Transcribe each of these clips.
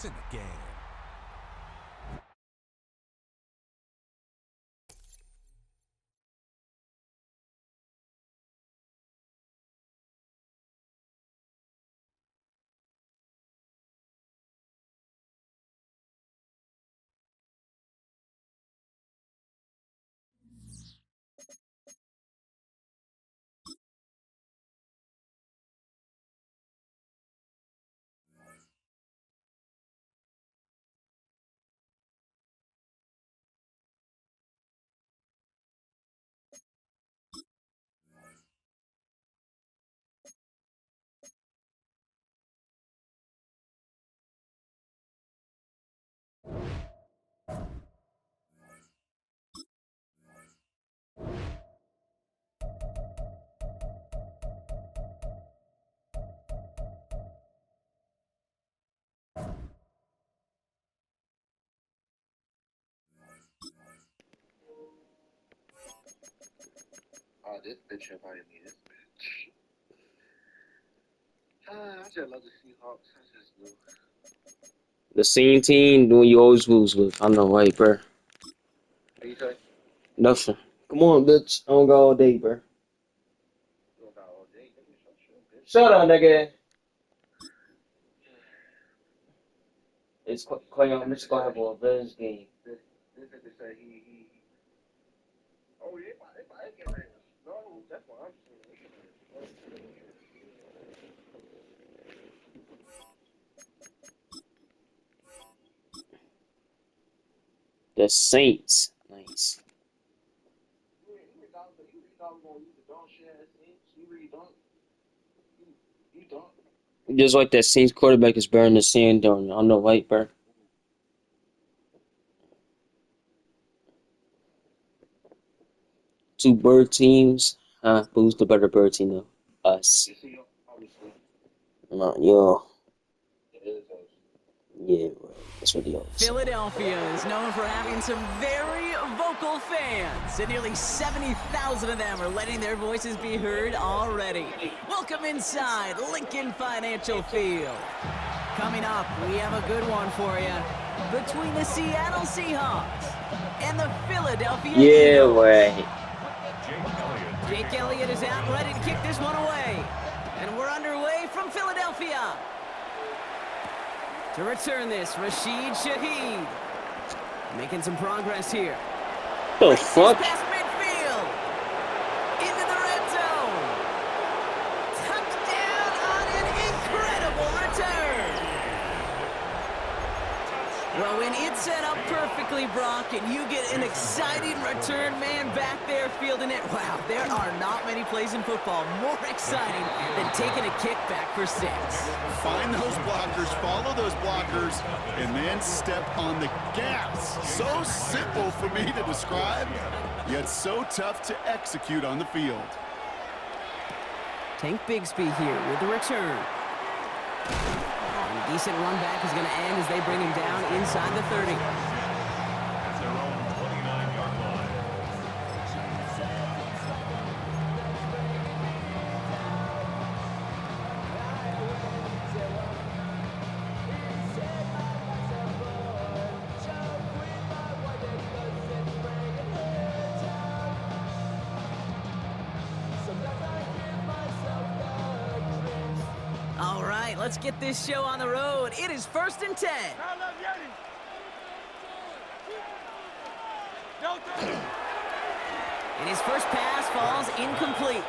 in the game. Oh, this bitch invited me. This bitch. I just love the Seahawks. I just knew. The same team doing you always lose with. I know, right, bro? What you say? Nothing. Come on, bitch. I don't got all day, bro. You don't got all day. Bitch. Shut up, nigga. It's Clay on Mitch gonna have a revenge game. This nigga say he. Oh, yeah, it might get ready. No, that's what I'm saying. The Saints. Nice. You read all gonna use the dog shit ass things. You read don't. You don't. Just like that Saints quarterback is better than the sand down. I know, right, bro? Two bird teams. Who's the better bird team though? Us. You see, obviously. Not yo. It is us. Yeah, bro. That's what the odds. Philadelphia is known for having some very vocal fans, and nearly 70,000 of them are letting their voices be heard already. Welcome inside Lincoln Financial Field. Coming up, we have a good one for you between the Seattle Seahawks and the Philadelphia Eagles. way. Jake Elliott is out ready to kick this one away. And we're underway from Philadelphia. To return this, Rashid Shaheed. Making some progress here. The Races fuck? past midfield. Into the red zone. Touchdown on an incredible return. Well, when it's set up perfectly, Brock, and you get an exciting return man back there fielding it, wow, there are not many plays in football more exciting than taking a kick back for 6. Find those blockers, follow those blockers, and then step on the gas. So simple for me to describe, yet so tough to execute on the field. Tank Bigsby here with the return. And a decent run back is going to end as they bring him down inside the 30. At their own 29-yard line. All right, let's get this show on the road. It is 1st and 10. And his first pass falls incomplete.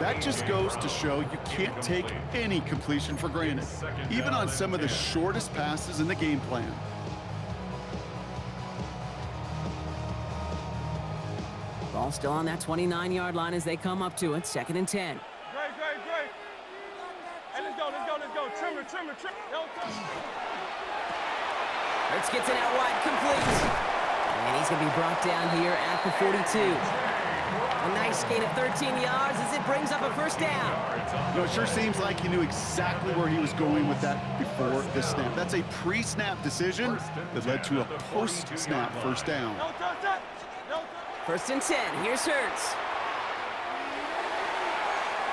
That just goes to show you can't take any completion for granted, even on some of the shortest passes in the game plan. Ball still on that 29-yard line as they come up to it. 2nd and 10. Great. Hey, let's go. Trimmer. Hurts gets it out wide, complete. And he's going to be brought down here at the 42. A nice gain of 13 yards as it brings up a first down. It sure seems like he knew exactly where he was going with that before the snap. That's a pre-snap decision that led to a post-snap first down. 1st and 10. Here's Hurts.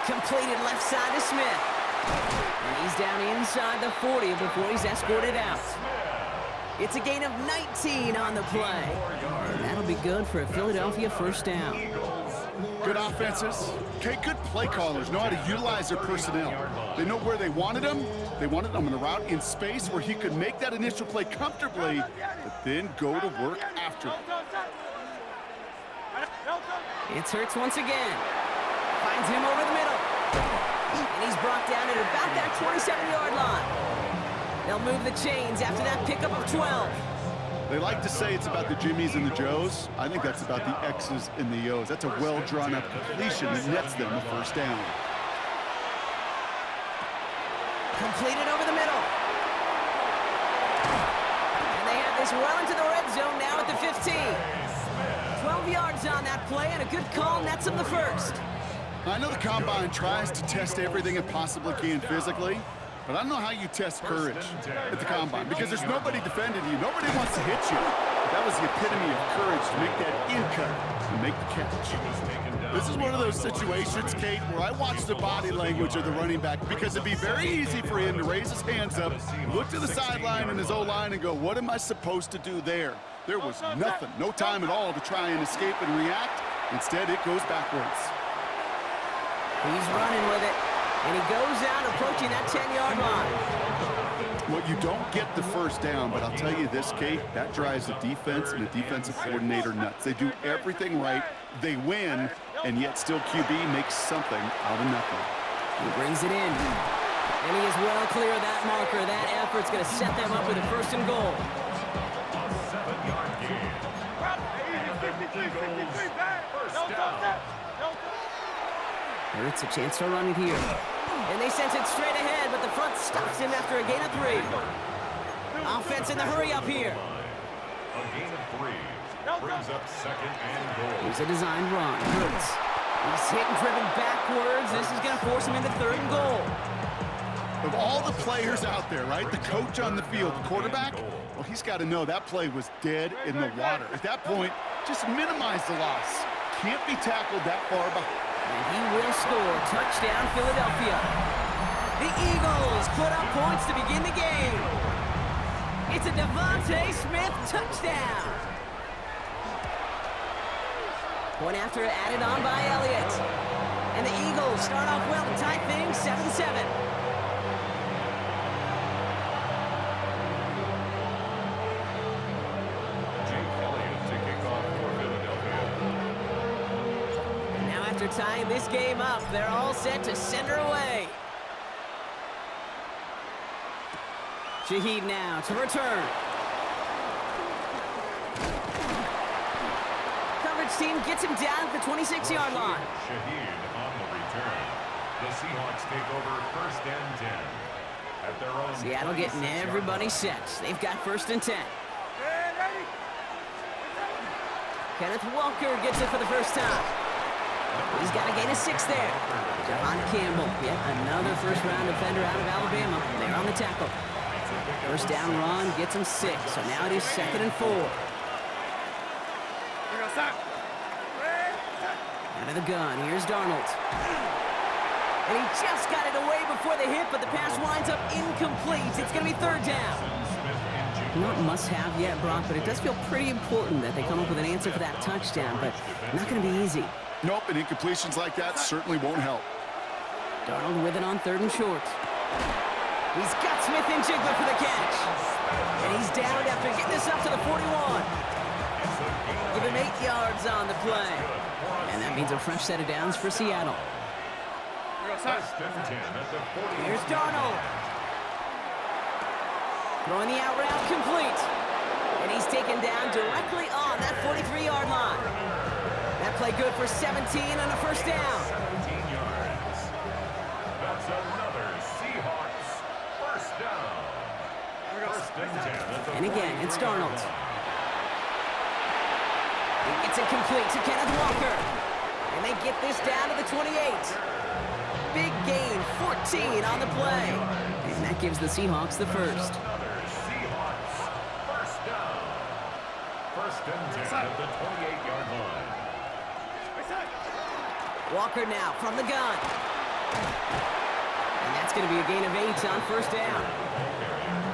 Completed left side to Smith. And he's down inside the 40 before he's escorted out. It's a gain of 19 on the play. And that'll be good for a Philadelphia first down. Good offenses. Okay, good play callers know how to utilize their personnel. They know where they wanted him. They wanted him in a route in space where he could make that initial play comfortably, but then go to work after it. It's Hurts once again. Finds him over the middle. And he's brought down at about that 27-yard line. They'll move the chains after that pickup of 12. They like to say it's about the Jimmies and the Joes. I think that's about the X's and the O's. That's a well-drawn-up completion that nets them a first down. Completed over the middle. And they have this well into the red zone now at the 15. 12 yards on that play, and a good call nets them the first. I know the Combine tries to test everything it possibly can physically, but I don't know how you test courage at the Combine because there's nobody defending you. Nobody wants to hit you. But that was the epitome of courage to make that in cut and make the catch. This is one of those situations, Kate, where I watch the body language of the running back because it'd be very easy for him to raise his hands up, look to the sideline and his O-line and go, what am I supposed to do there? There was nothing, no time at all to try and escape and react. Instead, it goes backwards. He's running with it, and he goes out approaching that 10-yard line. Well, you don't get the first down, but I'll tell you this, Kate, that drives the defense and the defensive coordinator nuts. They do everything right, they win, and yet still QB makes something out of nothing. He brings it in, and he is well clear of that marker. That effort's going to set them up with a first and goal. 7-yard gain. First down. Hurts a chance to run it here. And they sent it straight ahead, but the front stops him after a gain of 3. Offense in the hurry up here. A gain of 3. Brings up second and goal. Here's a designed run. Hurts. He's hit and driven backwards. This is going to force him into third and goal. Of all the players out there, right, the coach on the field, the quarterback, well, he's got to know that play was dead in the water. At that point, just minimize the loss. Can't be tackled that far behind. And he will score. Touchdown, Philadelphia. The Eagles put up points to begin the game. It's a Devontae Smith touchdown. Point after added on by Elliott. And the Eagles start off well to tie things 7-7. After tying this game up, they're all set to send her away. Shaheed now to return. Coverage team gets him down at the 26-yard line. Shaheed on the return. The Seahawks take over first and 10. At their own Seattle getting everybody set. They've got first and 10. Kenneth Walker gets it for the first time. He's got a gain of 6 there. Jahan Campbell, yet another first-round defender out of Alabama. They're on the tackle. First down run gets him 6, so now it is second and 4. Out of the gun, here's Darnold. And he just got it away before the hit, but the pass winds up incomplete. It's going to be third down. Not must-have yet, Brock, but it does feel pretty important that they come up with an answer for that touchdown, but not going to be easy. Nope, and incompletions like that certainly won't help. Darnold with it on third and short. He's got Smith and Jigler for the catch. And he's down after getting this up to the 41. Give him 8 yards on the play. And that means a fresh set of downs for Seattle. Here's Darnold. Throwing the out route complete. And he's taken down directly on that 43-yard line. That play good for 17 on a first down. 17 yards. That's another Seahawks first down. First and 10. And again, it's Darnold. He gets it complete to Kenneth Walker. And they get this down to the 28. Big gain, 14 on the play. And that gives the Seahawks the first. Another Seahawks first down. First and 10 at the 28-yard line. Walker now from the gun. And that's That's going to be a gain of 8 on first down.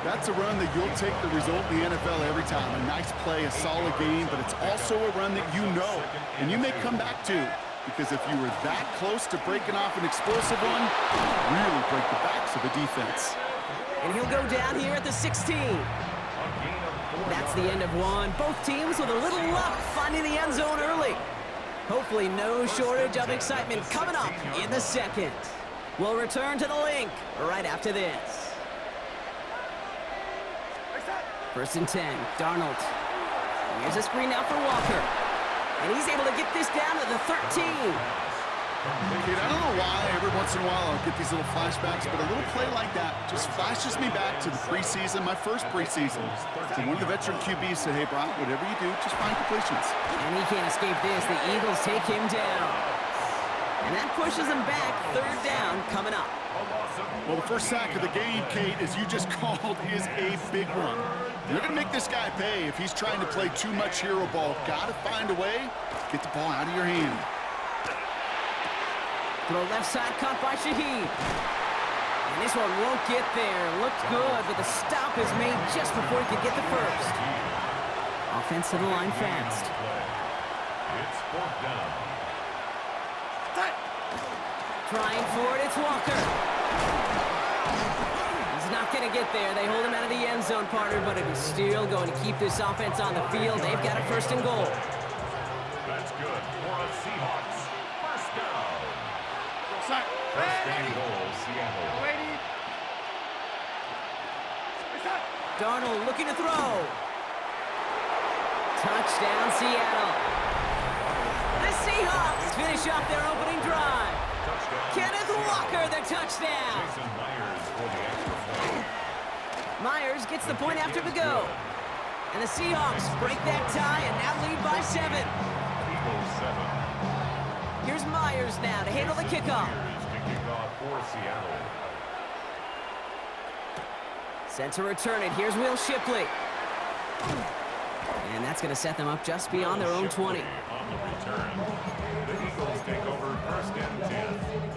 That's a run that you'll take the result in the NFL every time. A nice play, a solid game, but it's also a run that you know and you may come back to, because if you were that close to breaking off an explosive one, it would really break the backs of a defense. And he'll go down here at the 16. That's the end of one. Both teams with a little luck finding the end zone early. Hopefully no shortage of excitement coming up in the second. We'll return to the link right after this. First and 10, Darnold. Here's a screen now for Walker. And he's able to get this down to the 13. Kid, I don't know why every once in a while I'll get these little flashbacks, but a little play like that just flashes me back to the preseason, my first preseason. And one of the veteran QBs said, hey, Brock, whatever you do, just find completions. And he can't escape this. The Eagles take him down. And that pushes him back. Third down coming up. Well, the first sack of the game, Kate, as you just called, is a big one. You're going to make this guy pay if he's trying to play too much hero ball. Got to find a way to get the ball out of your hand. Throw left side, caught by Shaheed. And this one won't get there. Looked good, but the stop is made just before he could get the first. Offense to the line fast. It's fourth down. Trying for it, it's Walker. He's not going to get there. They hold him out of the end zone, partner, but it is still going to keep this offense on the field. They've got a first and goal. That's good for a Seahawks. First down. First and goal, Seattle. Darnold looking to throw. Touchdown, Seattle. The Seahawks finish off their opening drive. Kenneth Walker, the touchdown. Jason Myers for the extra point. Myers gets the point after the go. And the Seahawks break that tie and now lead by 7. Eagles 7. Here's Myers now to handle the kickoff. Myers to kick off for Seattle. Set to return it. Here's Will Shipley. And that's going to set them up just beyond their own 20. On the return. The Eagles take over first and 10.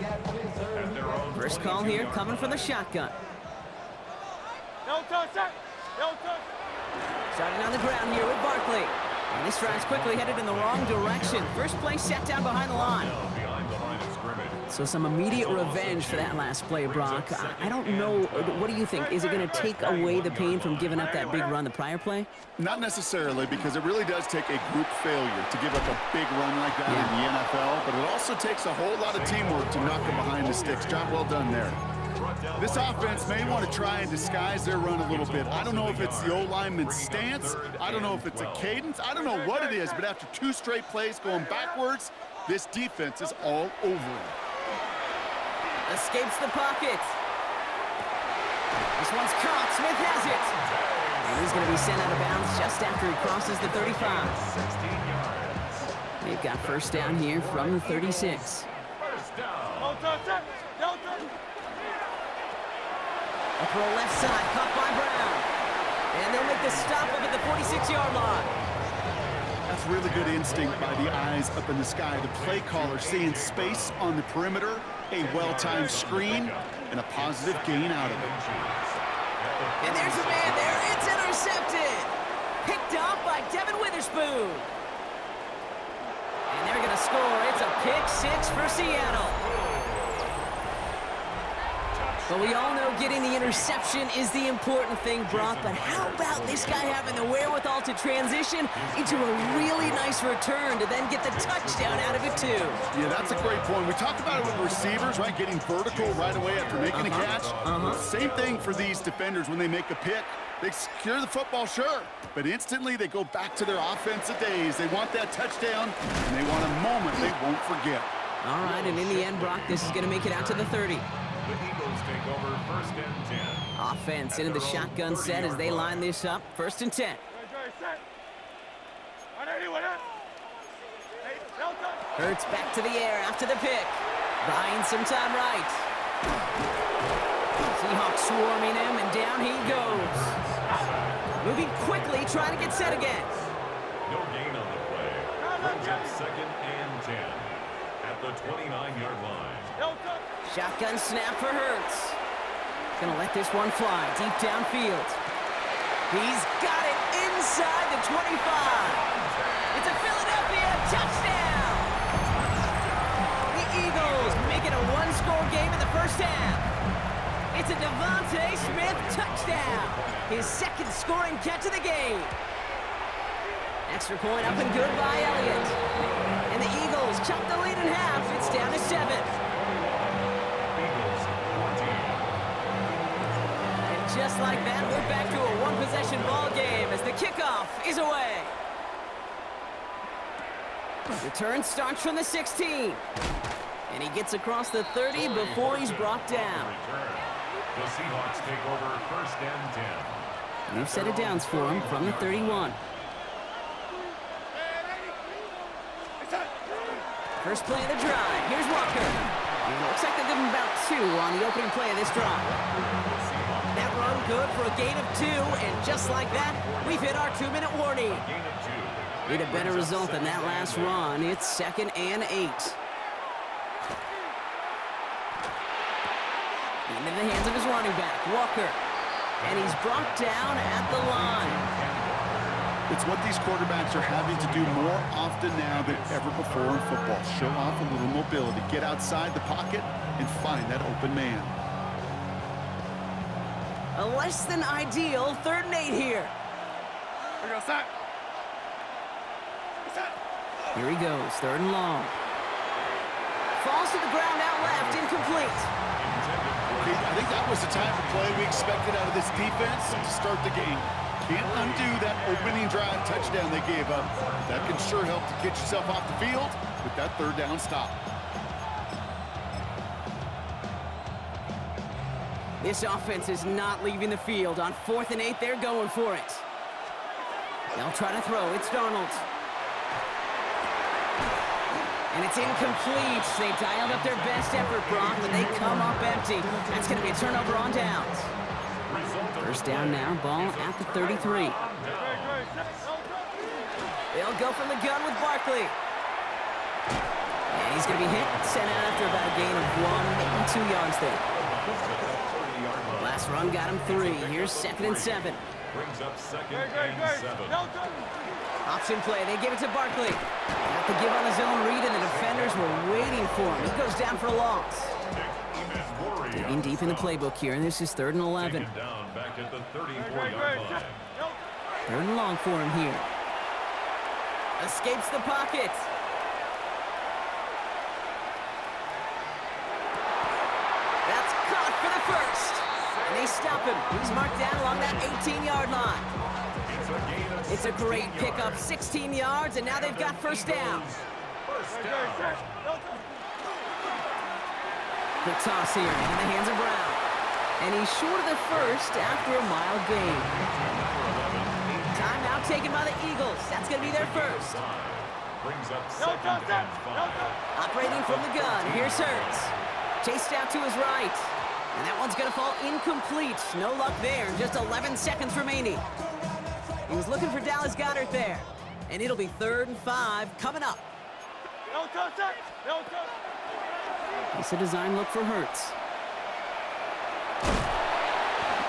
At their own First call here coming from the shotgun. Starting on the ground here with Barkley. And this drive's quickly headed in the wrong direction. First play set down behind the line. behind the line of scrimmage. So some immediate revenge for that last play, Brock. I don't know. What do you think? Is it going to take away the pain from giving up that big run the prior play? Not necessarily, because it really does take a group failure to give up a big run like that in the NFL, but it also takes a whole lot of teamwork to knock them behind the sticks. Job well done there. This offense may want to try and disguise their run a little bit. I don't know if it's the O-lineman's stance. I don't know if it's a cadence. I don't know what it is, but after 2 straight plays going backwards, this defense is all over him. Escapes the pocket. This one's caught. Smith has it. And he's going to be sent out of bounds just after he crosses the 35. 16 yards. They've got first down here from the 36. First down. A throw left side, caught by Brown. And they'll make the stop up at the 46-yard line. That's really good instinct by the eyes up in the sky. The play caller seeing space on the perimeter, a well-timed screen, and a positive gain out of it. And there's a man there. It's intercepted. Picked off by Devin Witherspoon. And they're going to score. It's a pick 6 for Seattle. But we all know getting the interception is the important thing, Brock. But how about this guy having the wherewithal to transition into a really nice return to then get the touchdown out of it, too? Yeah, that's a great point. We talked about it with receivers, right? Getting vertical right away after making a catch. Same thing for these defenders when they make a pick. They secure the football, sure, but instantly they go back to their offensive days. They want that touchdown, and they want a moment they won't forget. All right, and in the end, Brock, this is going to make it out to the 30. The Eagles take over first and 10. Offense into the shotgun set as they line this up. First and 10. Hurts back to the air after the pick. Buying some time right. Seahawks swarming him, and down he goes. Moving quickly, trying to get set again. No gain on the play. Brings up second and 10 at the 29-yard line. Shotgun snap for Hurts. Gonna let this one fly deep downfield. He's got it inside the 25. It's a Philadelphia touchdown. The Eagles make it a one-score game in the first half. It's a Devontae Smith touchdown. His second scoring catch of the game. Extra point up and good by Elliott. And the Eagles chop the lead in half. It's down to 7. Eagles 14. And just like that, we're back to a one-possession ball game as the kickoff is away. Return starts from the 16. And he gets across the 30 before he's brought down. The Seahawks take over first and 10. New set of downs for him from the 31. First play of the drive. Here's Walker. And it looks like they'll give him about 2 on the opening play of this drive. That run good for a gain of 2, and just like that, we've hit our 2-minute warning. Gain of 2. Need a better result than that last run. It's 2nd and 8. Into the hands of his running back, Walker. And he's brought down at the line. It's what these quarterbacks are having to do more often now than ever before in football. Show off a little mobility. Get outside the pocket and find that open man. A less than ideal 3rd and 8 here. Here he goes, 3rd and long. Falls to the ground out left, incomplete. I think that was the type of play we expected out of this defense to start the game. Can't undo that opening drive touchdown they gave up. That can sure help to get yourself off the field with that 3rd down stop. This offense is not leaving the field. On 4th and 8, they're going for it. They'll try to throw. It's Darnold. And it's incomplete. They dialed up their best effort, Brock, but they come up empty. That's going to be a turnover on downs. First down now, ball at the 33. They'll go from the gun with Barkley. And he's going to be hit, sent out after about a gain of 1, maybe 2 yards there. Last run got him 3. Here's 2nd and 7. Brings up 2nd and 7. Option play, they give it to Barkley. Got the give on his own read, and the defenders were waiting for him. He goes down for a loss. Digging deep in the playbook here, and this is 3rd and 11. Down back at the 34-yard line. 3rd and long for him here. Escapes the pocket. That's caught for the first. And they stop him. He's marked down along that 18-yard line. It's a great pickup, 16 yards, and now they've got first down. Quick toss here in the hands of Brown. And he's short of the first after a mild gain. Timeout taken by the Eagles. That's going to be their first. Brings up 2nd and 5. Operating from the gun, here's Hurts. Chased out to his right. And that one's going to fall incomplete. No luck there, just 11 seconds remaining. He was looking for Dallas Goedert there. And it'll be 3rd and 5 coming up. It's a design look for Hurts.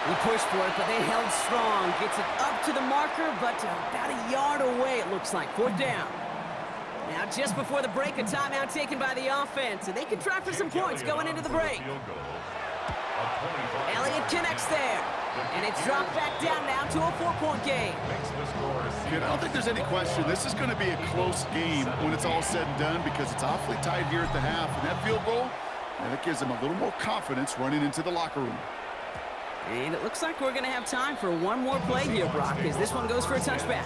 He pushed for it, but they held strong. Gets it up to the marker, but about a yard away, it looks like. 4th down. Now, just before the break, a timeout taken by the offense, and they can try for some points going into the break. Elliott connects there, and it's dropped back down now to a 4-point game. I don't think there's any question. This is going to be a close game when it's all said and done because it's awfully tight here at the half. And that field goal, and it gives them a little more confidence running into the locker room. And it looks like we're going to have time for one more play here, Brock, as this one goes for a touchback.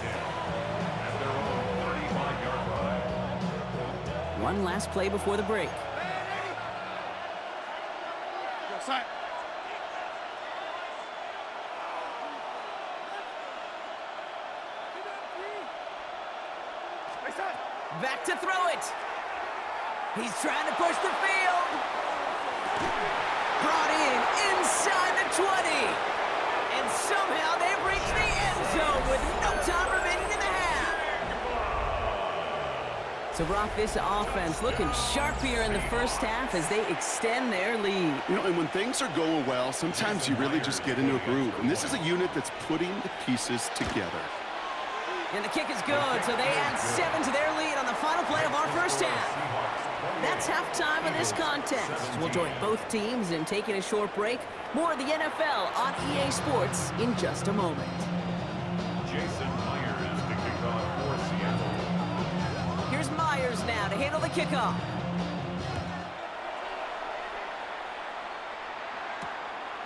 One last play before the break. Back to throw it. He's trying to push the field. Brought in inside the 20. And somehow they've reached the end zone with no time remaining in the half. So, Brock, this offense looking sharp here in the first half as they extend their lead. You know, and when things are going well, sometimes you really just get into a groove. And this is a unit that's putting the pieces together. And the kick is good, so they add 7 to their lead on the final play of our first half. That's halftime of this contest. We'll join both teams in taking a short break. More of the NFL on EA Sports in just a moment. Jason Myers to kick off for Seattle. Here's Myers now to handle the kickoff.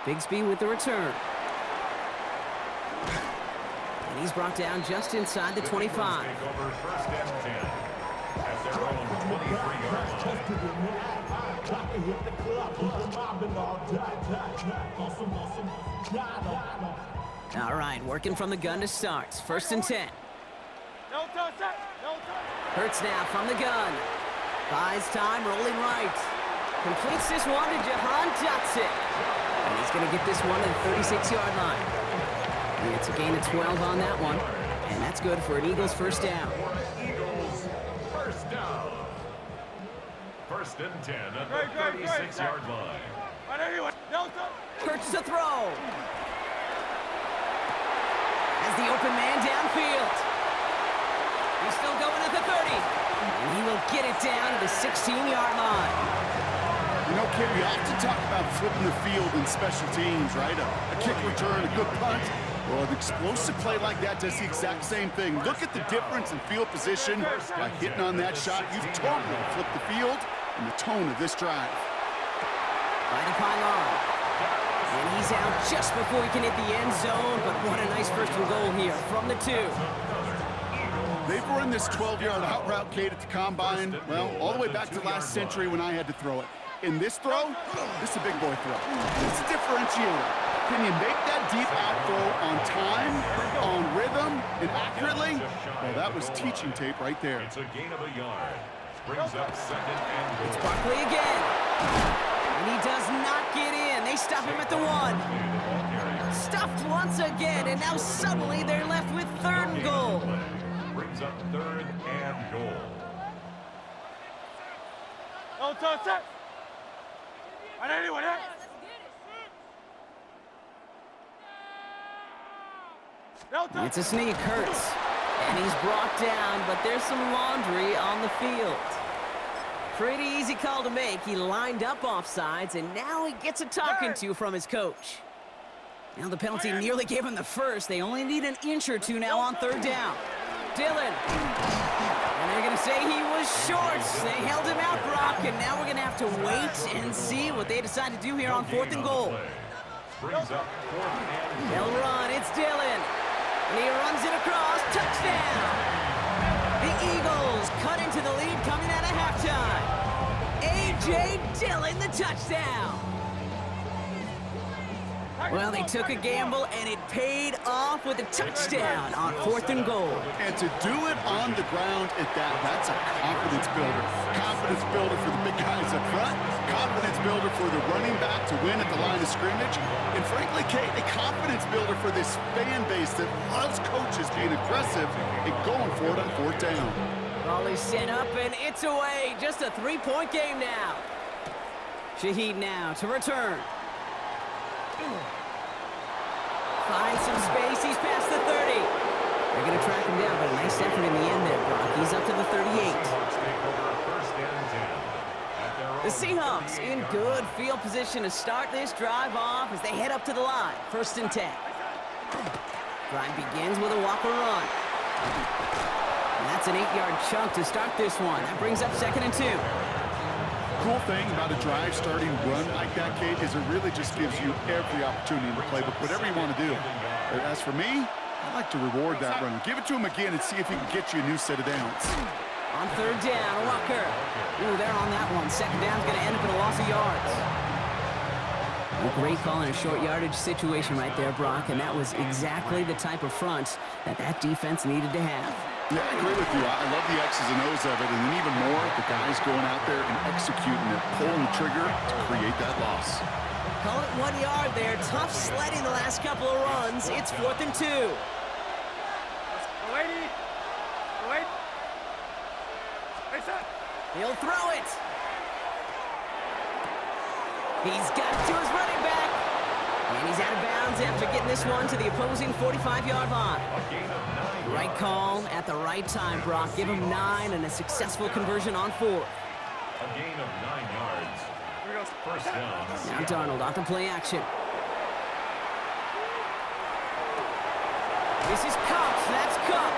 Bigsby with the return. And he's brought down just inside the 25. Take over first and 10 at their own 23-yard line. All right, working from the gun to start. First and 10. Hurts now from the gun. Buys time, rolling right. Completes this one to Jahan Dotson. And he's going to get this one to the 36-yard line. And it's a gain of 12 on that one. And that's good for an Eagles first down. Eagles first down. First and 10 at the 36-yard line. Hurts to throw. As the open man downfield. He's still going at the 30. And he will get it down to the 16-yard line. You know, Kid, we often talk about flipping the field in special teams, right? A kick return, a good punt. Well, an explosive play like that does the exact same thing. Look at the difference in field position. By hitting on that shot, you've totally flipped the field and the tone of this drive. Right up on. And he's out just before he can hit the end zone, but what a nice first and goal here from the 2. They've run this 12-yard out route, Kate, at the combine, well, all the way back to last century when I had to throw it. In this throw, this is a big boy throw. It's a differentiator. Can you make that deep out throw on time, on rhythm, and accurately? Well, that was teaching tape right there. It's a gain of a yard. Brings up second and goal. It's Barkley again. And he does not get in. They stop him at the 1. Stuffed once again, and now suddenly they're left with 3rd and goal. Brings up 3rd and goal. It's a sneak, Hurts. And he's brought down, but there's some laundry on the field. Pretty easy call to make. He lined up offsides, and now he gets a talking to from his coach. Now the penalty nearly gave him the first. They only need an inch or two now on 3rd down. Dillon. And they're going to say he was short. They held him out, Brock, and now we're going to have to wait and see what they decide to do here on 4th and goal. They'll run. It's Dillon. And he runs it across. Touchdown! The Eagles cut into the lead coming out of halftime. A.J. Dillon, the touchdown. Well, they took a gamble, and it paid off with a touchdown on 4th and goal. And to do it on the ground at that, that's a confidence builder. Confidence builder for the big guys up front. Confidence builder for the running back to win at the line of scrimmage. And frankly, Kate, a confidence builder for this fan base that loves coaches being aggressive and going for it on 4th down. Ball is set up, and it's away. Just a 3-point game now. Shaheed now to return. Finds some space. He's past the 30. They're going to track him down, but a nice effort in the end there, Brock. He's up to the 38. The Seahawks in good field position to start this drive off as they head up to the line. 1st and 10. Drive begins with a walker run. And that's an 8-yard chunk to start this one. That brings up 2nd and 2. Cool thing about a drive starting run like that, Kate, is it really just gives you every opportunity in the playbook, whatever you want to do. As for me, I like to reward that runner. Give it to him again and see if he can get you a new set of downs. On 3rd down, Walker. Ooh, they're on that one. 2nd down's going to end up in a loss of yards. A great call in a short yardage situation right there, Brock, and that was exactly the type of front that defense needed to have. Yeah, I agree with you. I love the X's and O's of it, and then even more, the guys going out there and executing it, pulling the trigger to create that loss. Call it 1 yard there. Tough sledding the last couple of runs. It's 4th and 2. He'll throw it. He's got it to his running back. And he's out of bounds after getting this one to the opposing 45-yard line. Right call at the right time, Brock. Give him 9 and a successful conversion on 4th. A gain of 9 yards. First down. Now Darnold off the play action. This is Cup. That's Cup.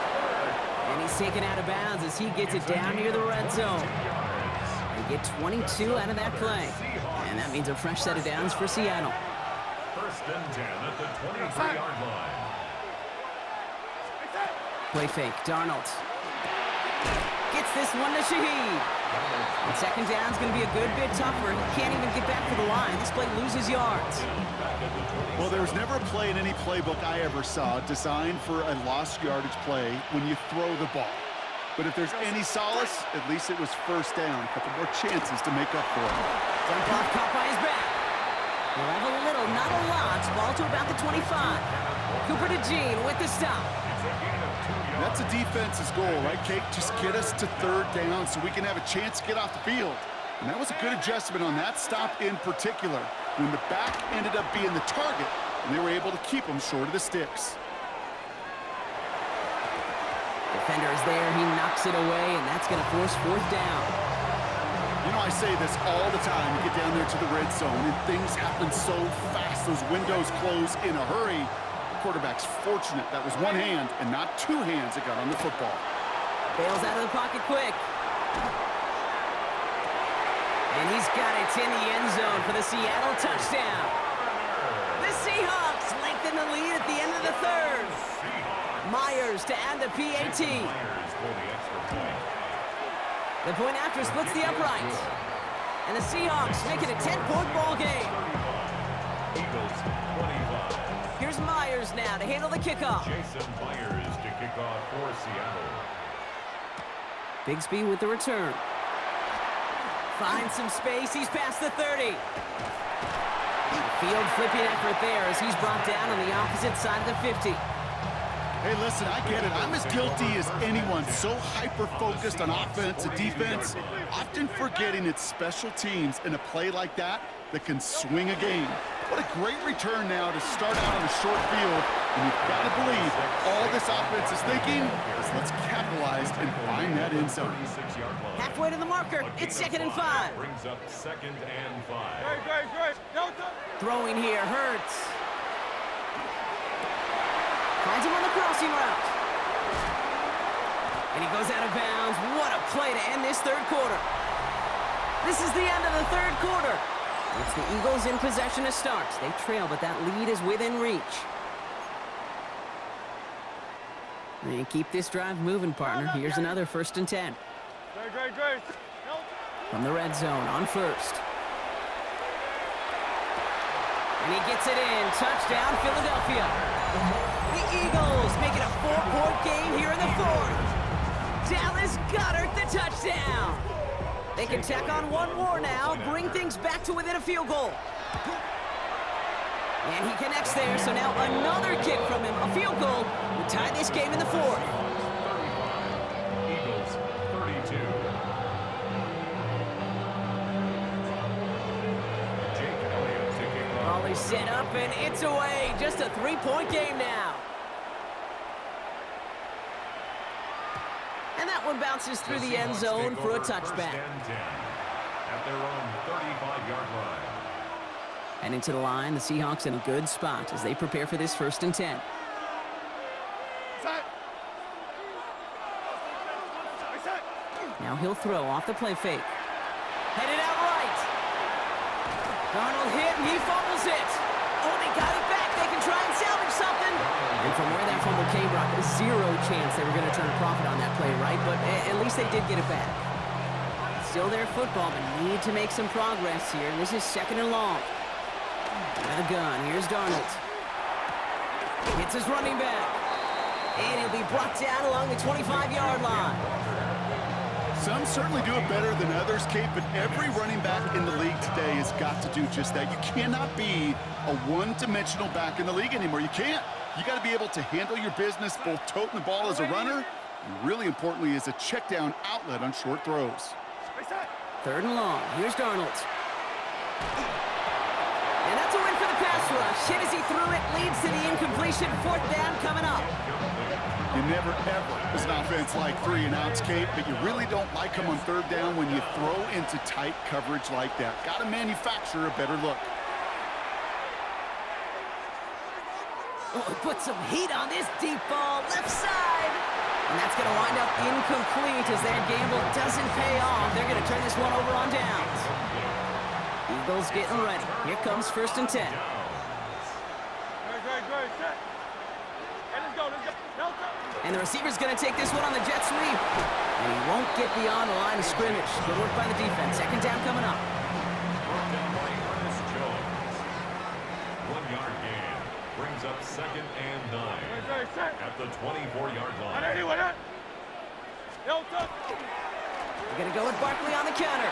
And he's taken out of bounds as he gets it down near the red zone. They get 22 out of that play. And that means a fresh set of downs for Seattle. First and 10 at the 23-yard line. Play fake. Darnold gets this one to Shaheed. And second down's going to be a good bit tougher. He can't even get back to the line. This play loses yards. Well, there was never a play in any playbook I ever saw designed for a lost yardage play when you throw the ball. But if there's any solace, at least it was first down. A couple more chances to make up for it. Dump off caught by his back. We'll have a little, not a lot. Ball to about the 25. Cooper to Gene with the stop. That's a defense's goal, right, Kate? Just get us to third down so we can have a chance to get off the field. And that was a good adjustment on that stop in particular, when the back ended up being the target, and they were able to keep them short of the sticks. Defender is there. He knocks it away, and that's going to force 4th down. You know, I say this all the time. You get down there to the red zone, and things happen so fast. Those windows close in a hurry. Quarterback's fortunate that was one hand and not 2 hands that got on the football. Bails out of the pocket quick. And he's got it in the end zone for the Seattle touchdown. The Seahawks lengthen the lead at the end of the 3rd. Myers to add the PAT. The point after splits the upright. And the Seahawks make it a 10-point ball game. Eagles 25. Here's Myers now to handle the kickoff. Jason Myers to kick off for Seattle. Bigsby with the return. Finds some space. He's past the 30. Field flipping effort there as he's brought down on the opposite side of the 50. Hey, listen, I get it. I'm as guilty as anyone. So hyper-focused on offense and defense, often forgetting it's special teams in a play like that can swing a game. What a great return now to start out on a short field. And you've got to believe all this offense is thinking is let's capitalize and find that end zone. Halfway to the marker. It's 2nd and 5. Brings up 2nd and 5. Great. Throwing here hurts. Finds him on the crossing route. And he goes out of bounds. What a play to end this 3rd quarter. This is the end of the 3rd quarter. It's the Eagles in possession to start. They trail, but that lead is within reach. And keep this drive moving, partner. Here's another 1st and 10. Great. From the red zone on 1st. And he gets it in. Touchdown, Philadelphia. The Eagles make it a 4-point game here in the 4th. Dallas Goedert the touchdown. They can tack on one more now, bring things back to within a field goal. And he connects there, so now another kick from him, a field goal, to tie this game in the 4th. 35, Eagles 32. Jake Elliott to kick off. Ball is set up, and it's away. Just a 3-point game now. And that one bounces through the end zone for a touchback. At their own 35-yard line. And into the line, the Seahawks in a good spot as they prepare for this 1st and 10. Now he'll throw off the play fake. Headed out right. Darnold hit, and he fumbles it. Oh, they got it back. They can try and salvage something. And from where that fumble came, Brock, zero chance they were going to turn a profit on that play, right? But at least they did get it back. Still their football, but need to make some progress here. This is 2nd and long. Out of the gun, here's Darnold. Hits his running back. And he'll be brought down along the 25-yard line. Some certainly do it better than others, Kate, but every running back in the league today has got to do just that. You cannot be a one-dimensional back in the league anymore. You can't. You got to be able to handle your business, both toting the ball as a runner, and really importantly as a check-down outlet on short throws. Third and long. Here's Darnold. And that's a win for the pass rush. Hit as he threw it, leads to the incompletion. Fourth down coming up. You never, ever, as an offense, like 3 and outs, Kate, but you really don't like them on third down when you throw into tight coverage like that. Got to manufacture a better look. Oh, put some heat on this deep ball, left side. And that's going to wind up incomplete as their gamble doesn't pay off. They're going to turn this one over on downs. Eagles getting ready. Here comes 1st and 10. And the receiver's going to take this one on the jet sweep. And he won't get beyond the line of scrimmage. Good work by the defense. Second down coming up. 1-yard gain brings up 2nd and 9 at the 24-yard line. We're going to go with Barkley on the counter.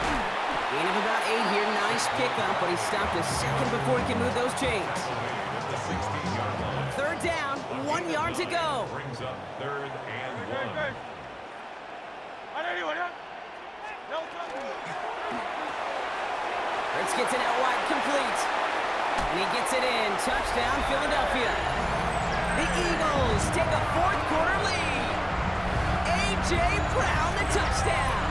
Gain of about 8 here. Nice pickup, but he stopped a second before he can move those chains. At the 16-yard line. Third down, 1 yard to go. Brings up 3rd and 1. Hurts gets it out wide, complete. And he gets it in. Touchdown, Philadelphia. The Eagles take a 4th quarter lead. A.J. Brown, the touchdown.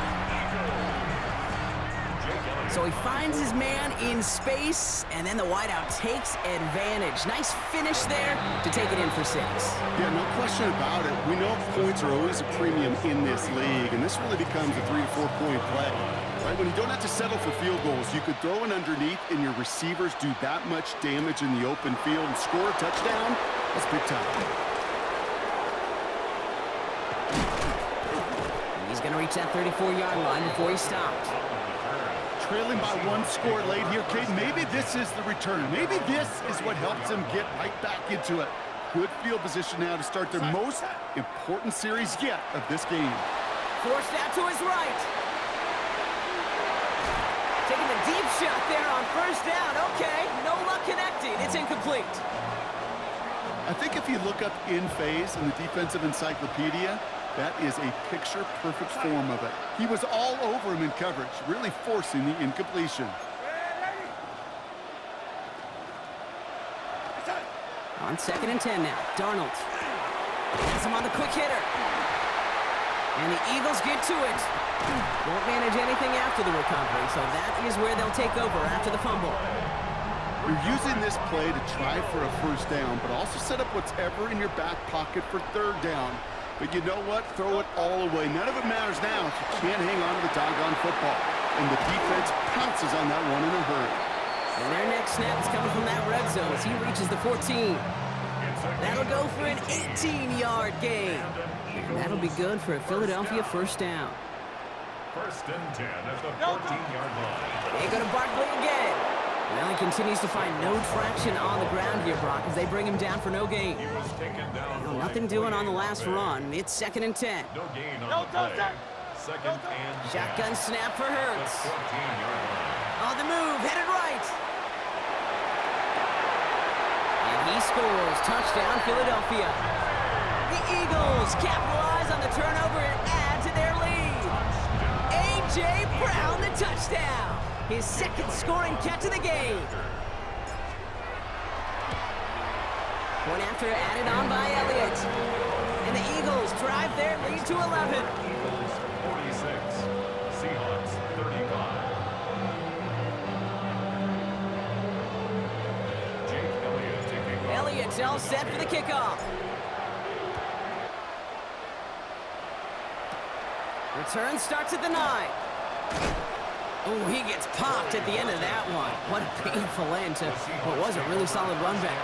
So he finds his man in space, and then the wideout takes advantage. Nice finish there to take it in for 6. Yeah, no question about it. We know points are always a premium in this league, and this really becomes a 3 to 4 point play. Right? When you don't have to settle for field goals, you could throw it underneath, and your receivers do that much damage in the open field and score a touchdown. That's big time. He's going to reach that 34-yard line before he stopped. Trailing by 1 score late here, Kate. Maybe this is the return. Maybe this is what helps them get right back into it. Good field position now to start their most important series yet of this game. Forced out to his right. Taking the deep shot there on 1st down. Okay, no luck connecting. It's incomplete. I think if you look up in phase in the defensive encyclopedia, that is a picture-perfect form of it. He was all over him in coverage, really forcing the incompletion. On 2nd and 10 now, Darnold has him on the quick hitter. And the Eagles get to it. Won't manage anything after the recovery, so that is where they'll take over after the fumble. You're using this play to try for a 1st down, but also set up what's ever in your back pocket for 3rd down. But you know what? Throw it all away. None of it matters now if you can't hang on to the doggone football. And the defense pounces on that one in a hurry. And their next snap is coming from that red zone as he reaches the 14. That'll go for an 18-yard gain. And that'll be good for a Philadelphia 1st down. 1st and 10 at the 14-yard line. They go to Barkley again. Well, he continues to find no traction on the ground here, Brock, as they bring him down for no gain. He was taken down. Nothing doing on the last run. It's 2nd and 10. No gain on the play. 2nd and 10. Shotgun snap for Hurts. 14-yard line. On the move, headed right. And he scores. Touchdown, Philadelphia. The Eagles capitalize on the turnover and add to their lead. A.J. Brown, the touchdown. His 2nd scoring catch of the game. Point after added on by Elliott. And the Eagles drive their lead to 11. Eagles 46, Seahawks 35. Jake Elliott taking off. Elliott's all set for the kickoff. Return starts at the 9. Oh, he gets popped at the end of that one. What a painful end to what was a really solid run back.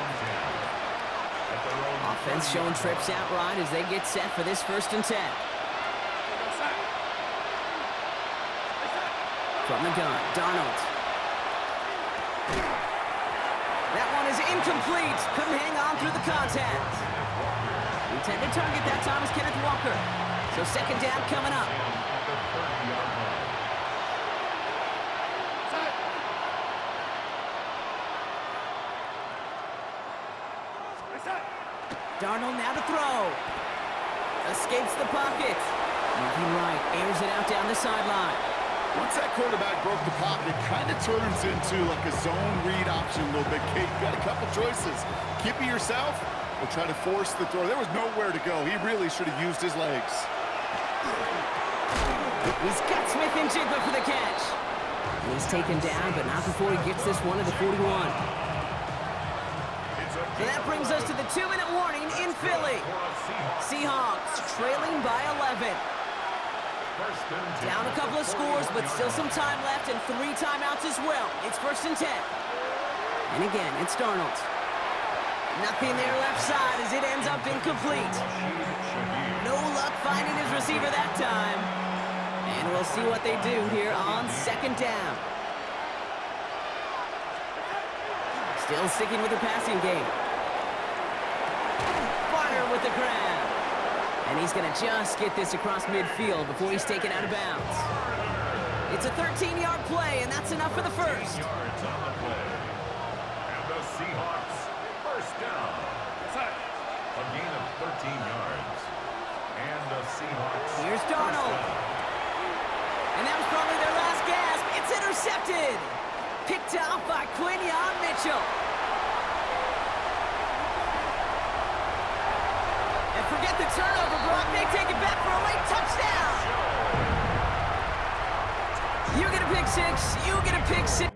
Offense showing trips out right as they get set for this 1st and 10. From the gun, Darnold. That one is incomplete. Couldn't hang on through the contact. Intended target that time is Kenneth Walker. So 2nd down coming up. Darnold now to throw. Escapes the pocket. Moving right, airs it out down the sideline. Once that quarterback broke the pocket, kind of turns into like a zone read option a little bit. Kate, you got a couple choices. Keep it yourself or try to force the throw. There was nowhere to go. He really should have used his legs. He's got Smith and Jigba for the catch. He's taken down, but not before he gets this one to the 41. So that brings us to the 2-minute warning in Philly. Seahawks trailing by 11. Down a couple of scores, but still some time left and 3 timeouts as well. It's 1st and 10. And again, it's Darnold. Nothing there left side as it ends up incomplete. No luck finding his receiver that time. And we'll see what they do here on 2nd down. Still sticking with the passing game. Barner with the grab. And he's going to just get this across midfield before he's taken out of bounds. It's a 13-yard play, and that's enough for the first. Yards on the play. And the Seahawks, 1st down. A gain of 13 yards. And the Seahawks. Here's Darnold. And that was probably their last gasp. It's intercepted. Picked off by Quinyon Mitchell. And forget the turnover, Brock. They take it back for a late touchdown. You get a pick six. You get a pick six.